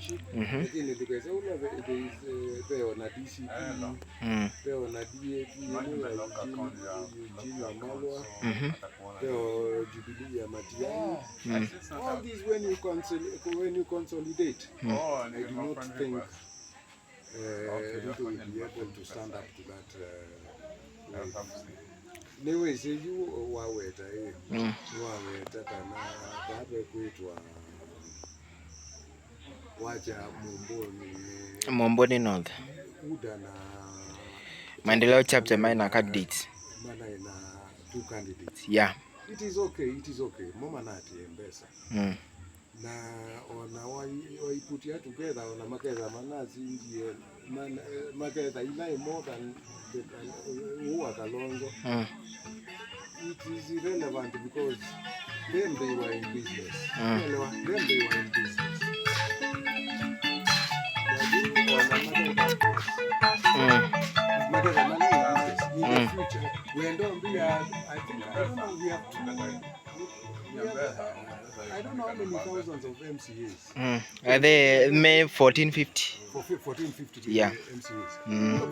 wananchi, lakini tukaweza una peo na DCP, peo na DAP, Eugene Wamalwa, peo Jubilee ya Matiang'i. All these when you consolidate, I do not think Ruto will be able to stand up to that. Niwe seju waweta waweta kana baada kuitwa wacha Mumboni North Uda na Maendeleo chapter minor candidates. Mana ina 2 candidates. Yeah. It is okay. Mama nati embesa. Na ona waiputia together ona makeza manazi ndiye makeza ina more than who are Kalonzo. It is irrelevant because then they were in business. Makeza money in business. In the future, we don't be I don't know, we have I don't know how many thousands of MCAs. Are they May 1450? 1450 yeah. MCAs.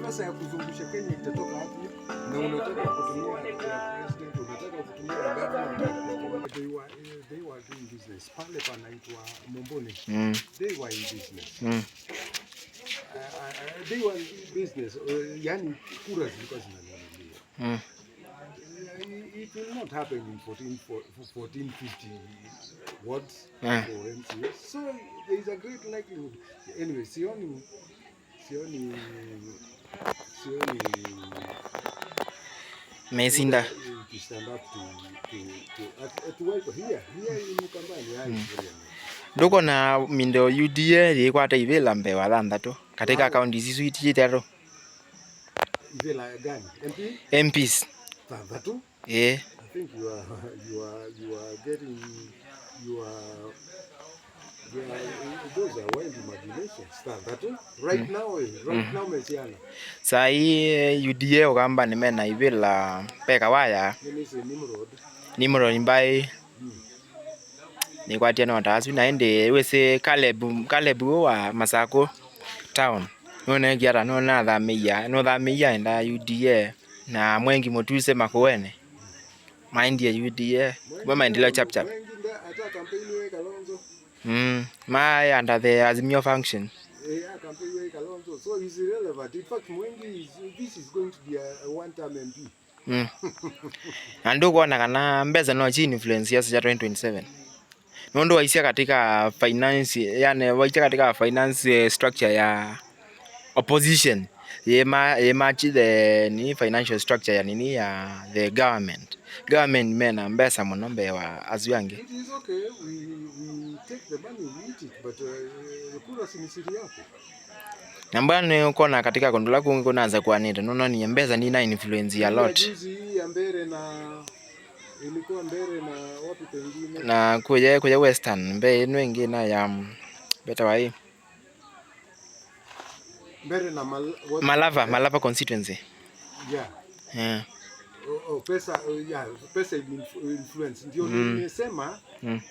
Pesa ya kuzungusha Kenya itatoka wapi? Na unataka kutumia president, unataka kutumia government. They were doing business. Pale panaitwa Mumboni. They were in business. They were in business. Yani kura zilikuwa zinanunuliwa. It will not happen in 1450 wards for MCAs. So there is a great likelihood. Anyway, Sioni Mesinda to stand up to here in Mukambani. Ndoko na mindo UDA ilikwata ivela mbewa landatu katika kaunti zisu ititero. Ivela gani? MPs. Tatu? Yeah. I think you are getting those are wild imaginations. Tatu? Right now mesiana. Sai UDA ogamba nimena ivela peka waya. Nimrod mbai. Ni kwa tiano watasu naende wese Caleb wa Masako town. None giara nona thamia enda UDA na mwengi motuse makuene. Mind ya UDA kwa Maendeleo chapter. My under the Azimio function. Campaign way Kalonzo, so it's irrelevant. In fact, this is going to be a one-term MP. Ando kuona kana mbeza no chini influence ya 2027. Nondo waisia katika finance, yani waisia katika finance structure ya opposition. Yema the ni financial structure ya nini ya the government. Government mena mbesa monombe wa azuyange. It is okay, we take the money, we eat it, but kura si siri yako. Nambani uko na katika kondo lako ungo naanza kuanita. Nono ni mbeza ni na influence ya lot. Juzi ya mbere na ilikuwa mbere na wapi pengine. Na kuja Western mbe wengi na ya beta wa hii. Mbere na Malava constituency. Yeah. Pesa influence. Ndio nimesema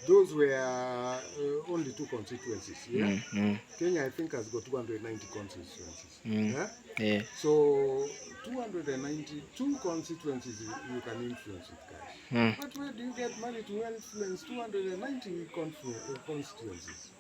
those were only 2 constituencies. Yeah? Kenya I think has got 290 constituencies. Yeah. So 292 constituencies you can influence it, guys. But where do you get money to influence 290 constituencies?